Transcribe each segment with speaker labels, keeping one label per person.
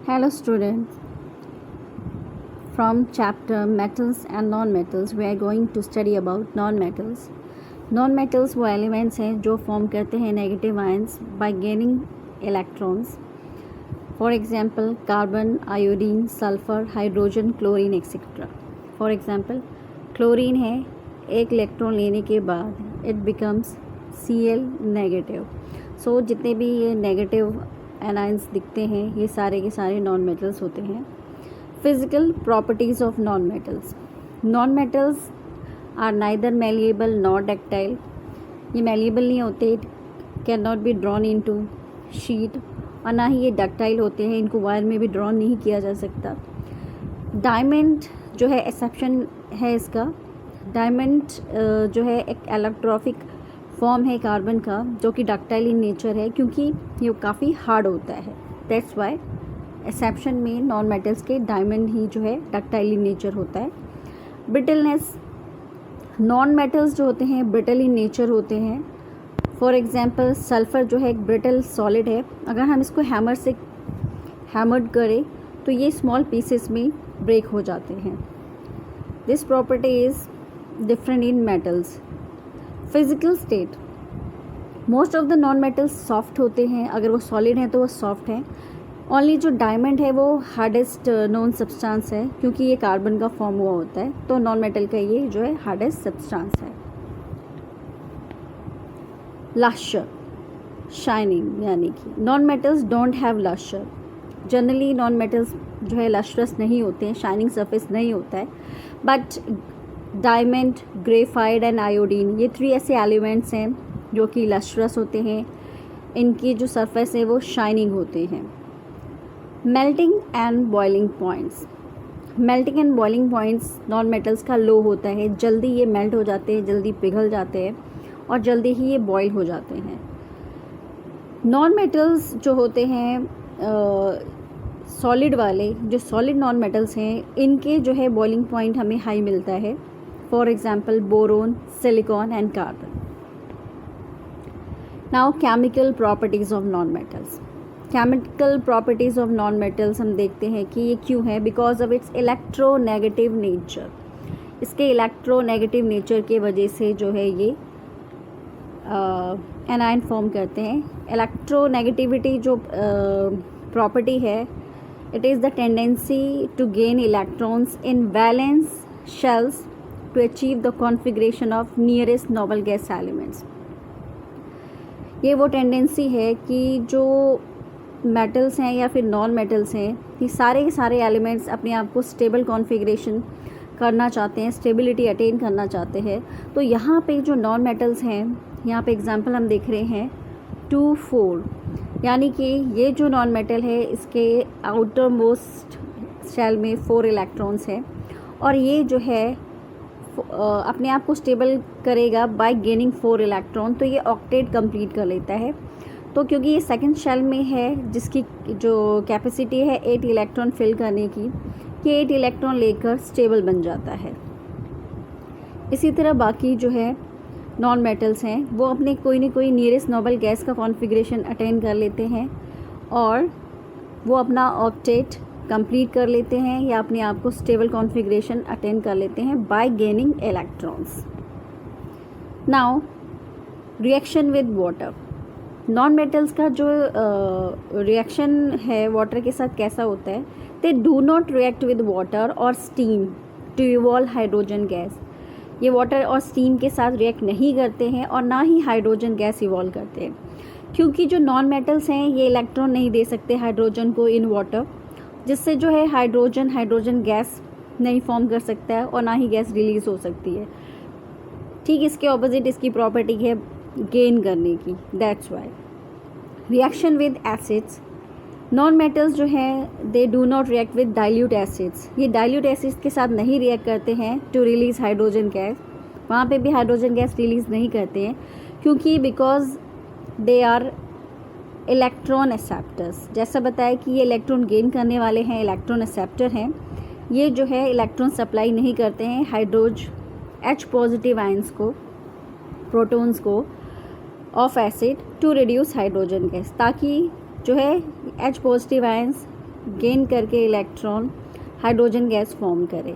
Speaker 1: Hello students, from chapter metals and non-metals we are going to study about non-metals. Non-metals वो elements हैं जो form करते हैं negative ions by gaining electrons. For example, carbon, iodine, sulfur, hydrogen, chlorine etc. For example, chlorine है, एक electron लेने के बाद it becomes Cl negative. So जितने भी ये नेगेटिव एनाइंस दिखते हैं ये सारे के सारे नॉन मेटल्स होते हैं. Physical properties of non metals. Non metals are neither malleable nor ductile. ये मेलिएबल नहीं होते, can not be drawn into sheet, और ना ही ये डक्टाइल होते हैं, इनको वायर में भी ड्रॉ नहीं किया जा सकता. डायमंड जो है एक्सेप्शन है इसका. डायमंड जो है एक एलेक्ट्रोफिक फॉर्म है कार्बन का जो कि डक्टाइल इन नेचर है क्योंकि ये काफ़ी हार्ड होता है. दैट्स वाई एक्सेप्शन में नॉन मेटल्स के डायमंड ही जो है डक्टाइल इन नेचर होता है. ब्रिटलनेस. नॉन मेटल्स जो होते हैं ब्रिटल इन नेचर होते हैं. फॉर एग्जांपल सल्फ़र जो है एक ब्रिटल सॉलिड है. अगर हम इसको हैमर से हैमर्ड करें तो ये स्मॉल पीसेस में ब्रेक हो जाते हैं. This property is different in metals. Physical state. Most of the non metals soft होते हैं. अगर वो सॉलिड हैं तो वो सॉफ्ट हैं. ओनली जो डायमंड है वो हार्डेस्ट नॉन सब्सटेंस है क्योंकि ये कार्बन का फॉर्म हुआ होता है, तो नॉन मेटल का ये जो है हार्डेस्ट सब्सटेंस है. लस्टर, शाइनिंग, यानी कि non metals don't have lustre. Generally non metals जो है लस्ट्रस नहीं होते हैं, शाइनिंग सरफेस नहीं होता है. But diamond, graphite and iodine, ये 3 ऐसे एलिमेंट्स हैं जो कि लस्ट्रस होते हैं. इनकी जो सरफेस है वो शाइनिंग होते हैं. Melting and boiling points. Melting and boiling points non metals का लो होता है. जल्दी ये मेल्ट हो जाते हैं, जल्दी पिघल जाते हैं और जल्दी ही ये बॉयल हो जाते हैं. नॉन मेटल्स जो होते हैं सॉलिड वाले, जो सॉलिड नॉन मेटल्स हैं, इनके जो है बॉइलिंग पॉइंट हमें हाई मिलता है. For example boron, silicon and carbon. Now chemical properties of non metals. Chemical properties of non metals हम देखते हैं कि ये क्यों है. Because of its electronegative nature. इसके इलेक्ट्रोनेगेटिव नेचर के वजह से जो है ये एनायन फॉर्म करते हैं. इलेक्ट्रोनेगेटिविटी जो प्रॉपर्टी है, it is the tendency to gain electrons in valence shells to achieve the configuration of nearest noble gas elements. ये वो टेंडेंसी है कि जो मेटल्स हैं या फिर नॉन मेटल्स हैं, ये सारे के सारे एलिमेंट्स अपने आप को स्टेबल कॉन्फ़िगरेशन करना चाहते हैं, स्टेबिलिटी अटेन करना चाहते हैं. तो यहाँ पे जो नॉन मेटल्स हैं, यहाँ पे एग्जांपल हम देख रहे हैं 2, 4, यानी कि ये जो नॉन मेटल है इसके आउटर मोस्ट शेल में 4 इलेक्ट्रॉन्स हैं और ये जो है अपने आप को स्टेबल करेगा बाय गेनिंग 4 इलेक्ट्रॉन. तो ये ऑक्टेट कंप्लीट कर लेता है. तो क्योंकि ये सेकंड शेल में है जिसकी जो कैपेसिटी है 8 इलेक्ट्रॉन फिल करने की, ये 8 इलेक्ट्रॉन लेकर स्टेबल बन जाता है. इसी तरह बाकी जो है नॉन मेटल्स हैं वो अपने कोई ना कोई नियरेस्ट नोबल गैस का कॉन्फ़िगरेशन अटेन कर लेते हैं और वो अपना ऑक्टेट कंप्लीट कर लेते हैं या अपने आप को स्टेबल कॉन्फ़िगरेशन अटेन कर लेते हैं bye gaining electrons. Now reaction with water. Non metals का जो रिएक्शन है वाटर के साथ कैसा होता है, they do not react with water और steam to evolve hydrogen gas. ये वाटर और स्टीम के साथ रिएक्ट नहीं करते हैं और ना ही हाइड्रोजन गैस इवॉल्व करते हैं क्योंकि जो नॉन मेटल्स हैं ये इलेक्ट्रॉन नहीं दे सकते हाइड्रोजन को इन वाटर, जिससे जो है हाइड्रोजन गैस नहीं फॉर्म कर सकता है और ना ही गैस रिलीज़ हो सकती है. ठीक इसके ऑपोजिट इसकी प्रॉपर्टी है गेन करने की. That's why. Reaction with acids. Non metals जो हैं दे do not react with dilute acids. ये डाइल्यूट एसिड्स के साथ नहीं रिएक्ट करते हैं टू रिलीज़ हाइड्रोजन गैस. वहाँ पे भी हाइड्रोजन गैस रिलीज़ नहीं करते हैं क्योंकि because they are electron acceptors. जैसा बताया कि ये इलेक्ट्रॉन गेन करने वाले हैं, इलेक्ट्रॉन एक्सेप्टर हैं. ये जो है इलेक्ट्रॉन सप्लाई नहीं करते हैं H पॉजिटिव आयंस को, प्रोटॉन्स को of acid to reduce hydrogen gas, ताकि जो है H पॉजिटिव आयंस गेन करके इलेक्ट्रॉन हाइड्रोजन गैस फॉर्म करे।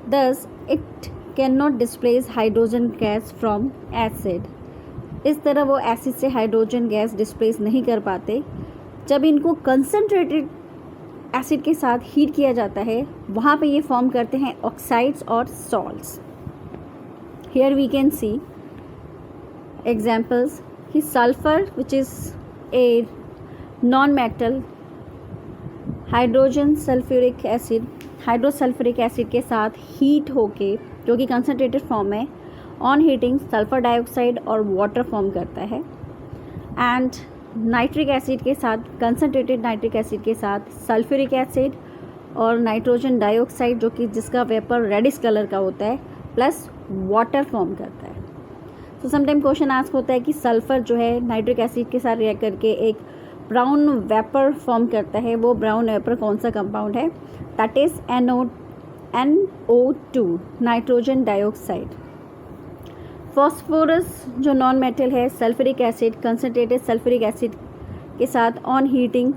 Speaker 1: Thus it can not displace hydrogen gas from acid. इस तरह वो एसिड से हाइड्रोजन गैस डिस्प्लेस नहीं कर पाते। जब इनको कंसनट्रेटेड एसिड के साथ हीट किया जाता है वहाँ पे ये फॉर्म करते हैं ऑक्साइड्स और salts. Here we can see examples कि sulphur which is a non metal, hydrogen sulphuric acid hydrosulphuric acid के साथ हीट होके, जो कि कंसनट्रेटेड फॉर्म है, ऑन हीटिंग सल्फर डाइऑक्साइड और वाटर फॉर्म करता है। एंड नाइट्रिक एसिड के साथ, कंसनट्रेटेड नाइट्रिक एसिड के साथ सल्फ्यूरिक एसिड और नाइट्रोजन डाइऑक्साइड, जो कि जिसका वेपर रेडिश कलर का होता है, प्लस वाटर फॉर्म करता है। तो समटाइम क्वेश्चन आस्क होता है कि सल्फर जो है नाइट्रिक एसिड के साथ रिएक्ट करके एक ब्राउन वेपर फॉर्म करता है, वो ब्राउन वेपर कौन सा कंपाउंड है? That is NO2 nitrogen dioxide. Phosphorus जो नॉन मेटल है, sulphuric acid, concentrated sulphuric acid के साथ on heating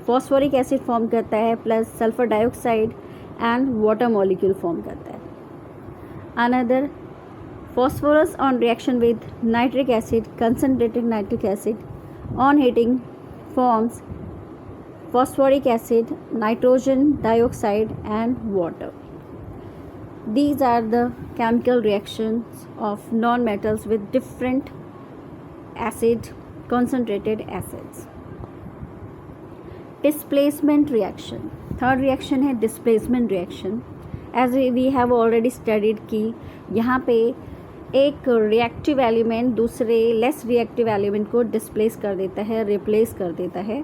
Speaker 1: phosphoric acid form करता है, plus sulphur dioxide and water molecule form करता है। Another phosphorus on reaction with nitric acid, concentrated nitric acid, on heating forms phosphoric acid, nitrogen dioxide and water. These are the chemical reactions of non-metals with different acid, concentrated acids. Displacement reaction. Third reaction है displacement reaction. As we have already studied कि यहाँ पे एक reactive element दूसरे less reactive element को displace कर देता है, रिप्लेस कर देता है।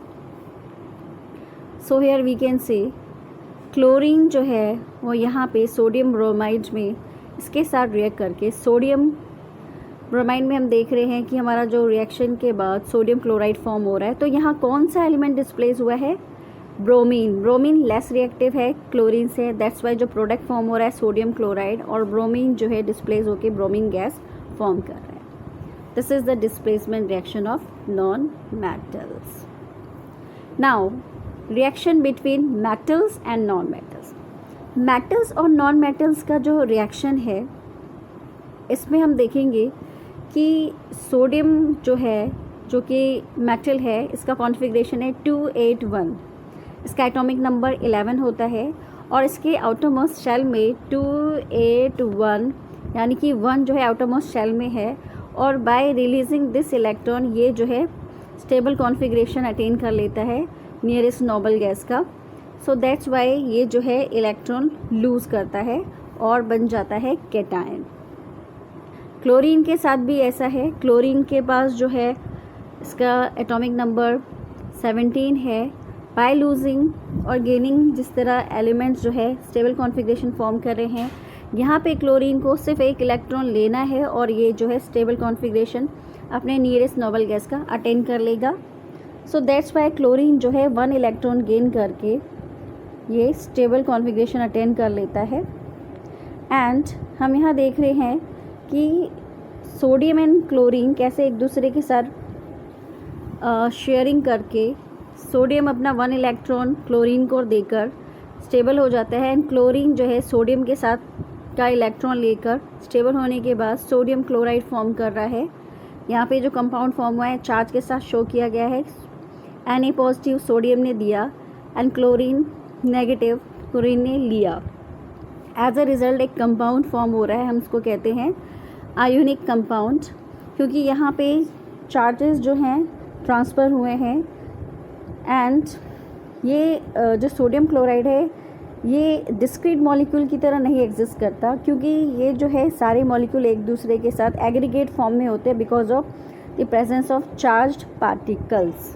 Speaker 1: So here we can say chlorine जो है वो यहाँ पे सोडियम ब्रोमाइड में इसके साथ रिएक्ट करके, सोडियम ब्रोमाइड में हम देख रहे हैं कि हमारा जो रिएक्शन के बाद सोडियम क्लोराइड फॉर्म हो रहा है, तो यहाँ कौन सा एलिमेंट डिस्प्लेस हुआ है? ब्रोमीन। ब्रोमीन लेस रिएक्टिव है क्लोरीन से, दैट्स वाई जो प्रोडक्ट फॉर्म हो रहा है सोडियम क्लोराइड, और ब्रोमीन जो है डिस्प्लेस होकर ब्रोमीन गैस फॉर्म कर रहा है। This is the displacement reaction of non metals. Now reaction between metals and non metals. Metals और नॉन मेटल्स का जो रिएक्शन है इसमें हम देखेंगे कि सोडियम जो है, जो कि मेटल है, इसका कॉन्फ़िगरेशन है 281। इसका एटॉमिक नंबर 11 होता है और इसके आउटरमोस्ट शेल में 281 यानी कि 1 जो है आउटरमोस्ट शेल में है, और बाय रिलीजिंग दिस इलेक्ट्रॉन ये जो है स्टेबल कॉन्फ़िगरेशन अटेन कर लेता है नियरेस्ट नोबल गैस का। सो दैट्स वाई ये जो है इलेक्ट्रॉन लूज़ करता है और बन जाता है कैटायन। क्लोरीन के साथ भी ऐसा है। क्लोरीन के पास जो है इसका एटॉमिक नंबर 17 है। बाय लूजिंग और गेनिंग जिस तरह एलिमेंट्स जो है स्टेबल कॉन्फ़िगरेशन फॉर्म कर रहे हैं, यहाँ पे क्लोरीन को सिर्फ एक इलेक्ट्रॉन लेना है और ये जो है स्टेबल कॉन्फ़िगरेशन अपने नियरेस्ट नोबल गैस का अटेन कर लेगा। सो दैट्स वाई क्लोरीन जो है 1 इलेक्ट्रॉन गेन करके ये स्टेबल कॉन्फ़िगरेशन अटेन कर लेता है। एंड हम यहाँ देख रहे हैं कि सोडियम एंड क्लोरीन कैसे एक दूसरे के साथ शेयरिंग करके सोडियम अपना 1 इलेक्ट्रॉन क्लोरीन को देकर स्टेबल हो जाता है, एंड क्लोरीन जो है सोडियम के साथ का इलेक्ट्रॉन लेकर स्टेबल होने के बाद सोडियम क्लोराइड फॉर्म कर रहा है। यहाँ पे जो कंपाउंड फॉर्म हुआ है चार्ज के साथ शो किया गया है। Na पॉजिटिव सोडियम ने दिया एंड क्लोरीन नेगेटिव क्लोरीन ने लिया। एज अ रिज़ल्ट एक कंपाउंड फॉर्म हो रहा है, हम उसको कहते हैं आयोनिक कंपाउंड, क्योंकि यहाँ पे चार्जेस जो हैं ट्रांसफ़र हुए हैं। एंड ये जो सोडियम क्लोराइड है ये डिस्क्रीट मॉलिक्यूल की तरह नहीं एग्जिस्ट करता, क्योंकि ये जो है सारे मॉलिक्यूल एक दूसरे के साथ एग्रीगेट फॉर्म में होते हैं because of the presence of charged particles.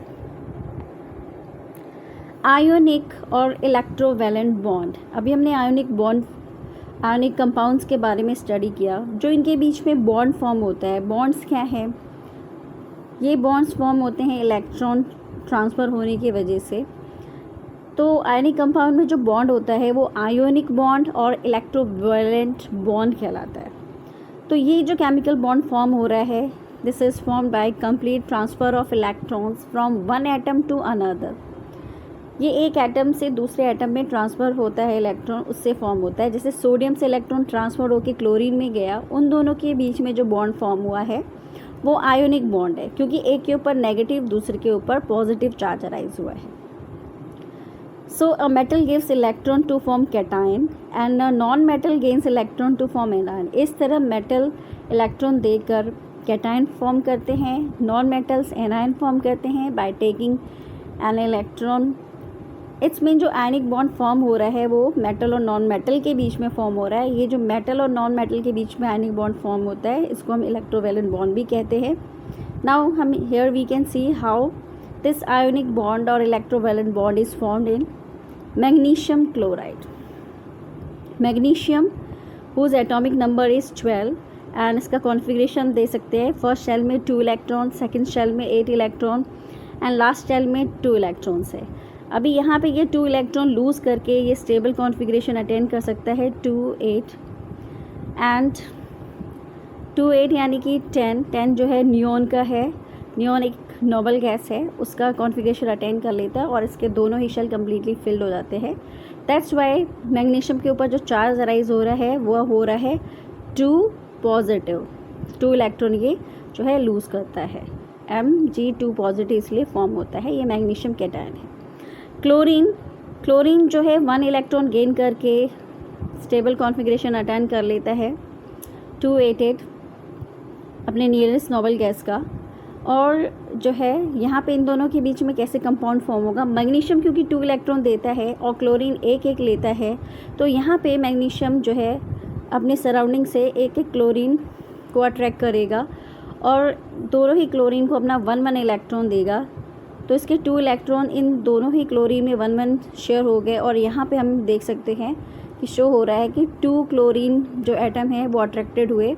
Speaker 1: Ionic और इलेक्ट्रोवैलेंट बॉन्ड। अभी हमने आयोनिक कंपाउंड्स के बारे में स्टडी किया, जो इनके बीच में बॉन्ड फॉर्म होता है। बॉन्ड्स क्या हैं? ये बॉन्ड्स फॉर्म होते हैं इलेक्ट्रॉन ट्रांसफ़र होने की वजह से। तो आयनिक कंपाउंड में जो बॉन्ड होता है वो आयोनिक बॉन्ड और इलेक्ट्रोवैलेंट बॉन्ड कहलाता है। तो ये जो केमिकल बॉन्ड फॉर्म हो रहा है, this is formed by complete transfer of electrons from one atom to another. ये एक एटम से दूसरे एटम में ट्रांसफ़र होता है इलेक्ट्रॉन, उससे फॉर्म होता है। जैसे सोडियम से इलेक्ट्रॉन ट्रांसफ़र होकर क्लोरीन में गया, उन दोनों के बीच में जो बॉन्ड फॉर्म हुआ है वो आयोनिक बॉन्ड है, क्योंकि एक के ऊपर नेगेटिव दूसरे के ऊपर पॉजिटिव चार्ज अराइज हुआ है। So a metal gives electron to form cation and a non metal gains electron to form anion. इस तरह मेटल इलेक्ट्रॉन देकर कैटायन फॉर्म करते हैं, नॉन मेटल्स एनायन फॉर्म करते हैं by taking an electron. It's mean जो ionic bond form हो रहा है वो मेटल और नॉन मेटल के बीच में फॉर्म हो रहा है। ये जो मेटल और नॉन मेटल के बीच में आयनिक बॉन्ड फॉर्म होता है, इसको हम इलेक्ट्रोवैलेंट बॉन्ड भी कहते हैं। नाउ हम here we can see how this ionic bond और electrovalent bond is formed in magnesium chloride. Magnesium whose atomic number is 12 and इसका कॉन्फ़िगरेशन दे सकते हैं। फर्स्ट शेल में 2 इलेक्ट्रॉन, सेकेंड शेल में 8 इलेक्ट्रॉन एंड लास्ट शेल में 2 electrons है। अभी यहाँ पे ये 2 इलेक्ट्रॉन लूज़ करके ये स्टेबल कॉन्फ़िगरेशन अटेन कर सकता है 2 8 एंड 2 8 यानी कि 10 जो है नियॉन का है। नियॉन एक नोबल गैस है, उसका कॉन्फ़िगरेशन अटेन कर लेता है और इसके दोनों ही शेल कम्प्लीटली फिल्ड हो जाते हैं। दैट्स वाई मैग्नीशियम के ऊपर जो चार्ज अराइज हो रहा है वो हो रहा है 2 पॉजिटिव। 2 इलेक्ट्रॉन ये जो है लूज़ करता है, Mg2 पॉजिटिव इसलिए फॉर्म होता है। ये मैग्नीशियम कैटायन है। क्लोरीन जो है 1 इलेक्ट्रॉन गेन करके स्टेबल कॉन्फ़िगरेशन अटेन कर लेता है 288 अपने नियरेस्ट नोबल गैस का। और जो है यहाँ पे इन दोनों के बीच में कैसे कंपाउंड फॉर्म होगा, मैग्नीशियम क्योंकि 2 इलेक्ट्रॉन देता है और क्लोरीन एक लेता है, तो यहाँ पे मैग्नीशियम जो है अपने सराउंडिंग से एक क्लोरीन को अट्रैक्ट करेगा और दोनों ही क्लोरीन को अपना 1 इलेक्ट्रॉन देगा। तो इसके 2 इलेक्ट्रॉन इन दोनों ही क्लोरीन में 1 शेयर हो गए और यहाँ पे हम देख सकते हैं कि शो हो रहा है कि 2 क्लोरीन जो एटम है वो अट्रैक्टेड हुए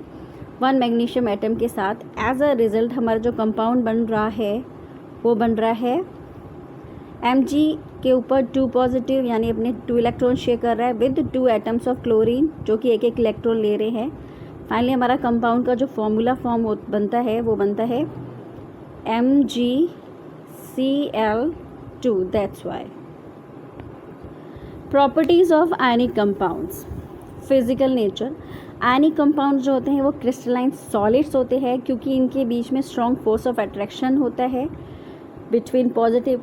Speaker 1: 1 मैग्नीशियम एटम के साथ। एज अ रिज़ल्ट हमारा जो कंपाउंड बन रहा है वो बन रहा है Mg के ऊपर 2 पॉजिटिव यानी अपने 2 इलेक्ट्रॉन शेयर कर रहा है विद 2 एटम्स ऑफ क्लोरीन जो कि एक इलेक्ट्रॉन ले रहे हैं। फाइनली हमारा कंपाउंड का जो फॉर्मूला बनता है वो बनता है MgCl2। That's why. Properties of ionic compounds. Physical nature. Ionic compound जो होते हैं वो क्रिस्टलाइन सॉलिड्स होते हैं क्योंकि इनके बीच में स्ट्रॉन्ग फोर्स ऑफ अट्रैक्शन होता है between positive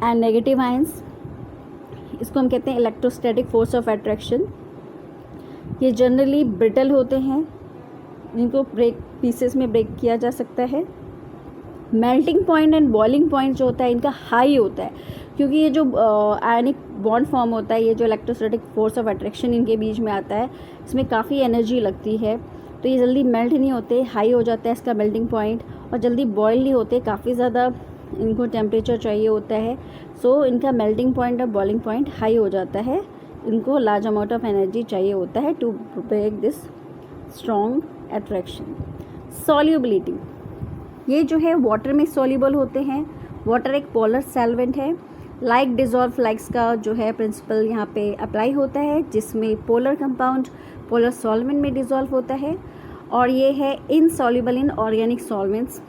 Speaker 1: and negative ions. इसको हम कहते हैं इलेक्ट्रोस्टैटिक फोर्स ऑफ अट्रैक्शन। ये जनरली ब्रिटल होते हैं, इनको पीसेस में ब्रेक किया जा सकता है। Melting point and boiling point जो होता है इनका हाई होता है क्योंकि ये जो आयनिक बॉन्ड फॉर्म होता है, ये जो इलेक्ट्रोस्टैटिक फोर्स ऑफ अट्रैक्शन इनके बीच में आता है, इसमें काफ़ी एनर्जी लगती है, तो ये जल्दी मेल्ट नहीं होते, हाई हो जाता है इसका मेल्टिंग पॉइंट, और जल्दी बॉयल नहीं होते, काफ़ी ज़्यादा इनको टेम्परेचर चाहिए होता है। सो इनका मेल्टिंग पॉइंट और बॉइलिंग पॉइंट हाई हो जाता है, इनको लार्ज अमाउंट ऑफ एनर्जी चाहिए होता है to break this strong attraction. Solubility. ये जो है वाटर में सॉल्युबल होते हैं। वाटर एक पोलर सॉल्वेंट है। लाइक डिजॉल्व लाइक्स का जो है प्रिंसिपल यहाँ पे अप्लाई होता है, जिसमें पोलर कंपाउंड पोलर सॉल्वेंट में डिजॉल्व होता है, और ये है इनसॉल्युबल इन ऑर्गेनिक सॉल्वेंट्स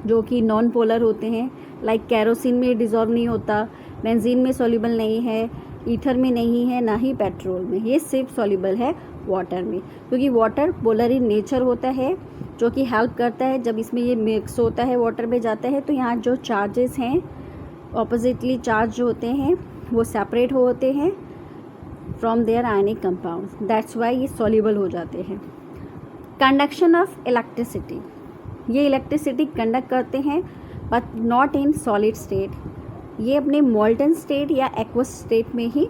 Speaker 1: जो कि नॉन पोलर होते हैं। लाइक कैरोसिन में डिजॉल्व नहीं होता, बेंजीन में सॉल्युबल नहीं है, ईथर में नहीं है, ना ही पेट्रोल में। ये सिर्फ सॉल्युबल है वाटर में, क्योंकि वाटर पोलर इन नेचर होता है, जो कि हेल्प करता है जब इसमें ये मिक्स होता है, वाटर में जाता है, तो यहाँ जो चार्जेस हैं ऑपोजिटली चार्ज जो होते हैं वो सेपरेट होते हैं from their ionic compounds. That's why ये सॉल्युबल हो जाते हैं। Conduction of electricity. ये इलेक्ट्रिसिटी कंडक्ट करते हैं but not in solid state. ये अपने मोल्टन स्टेट या एक्वस स्टेट में ही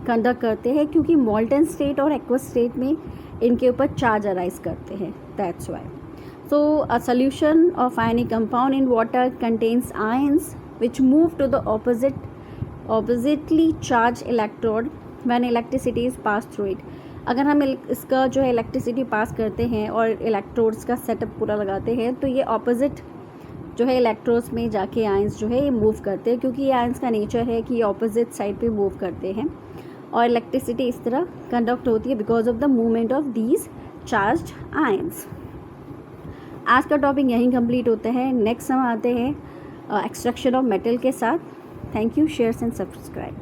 Speaker 1: कंडक्ट करते हैं, क्योंकि मोल्टन स्टेट और एक्वस स्टेट में इनके ऊपर चार्ज अराइज करते हैं। That's why. So a solution of ionic compound in water contains ions which move to the oppositely charged electrode when electricity is passed through it. अगर हम इसका जो है इलेक्ट्रिसिटी पास करते हैं और इलेक्ट्रोड्स का सेटअप पूरा लगाते हैं, तो ये ऑपोजिट जो है इलेक्ट्रोड्स में जाके आयंस जो है ये मूव करते हैं, क्योंकि ये आयंस का नेचर है कि ये ऑपोजिट साइड पे मूव करते हैं और इलेक्ट्रिसिटी इस तरह कंडक्ट होती है because of the movement of these charged ions. आज का टॉपिक यहीं कंप्लीट होता है। नेक्स्ट हम आते हैं एक्सट्रैक्शन ऑफ मेटल के साथ। Thank you, shares and subscribe.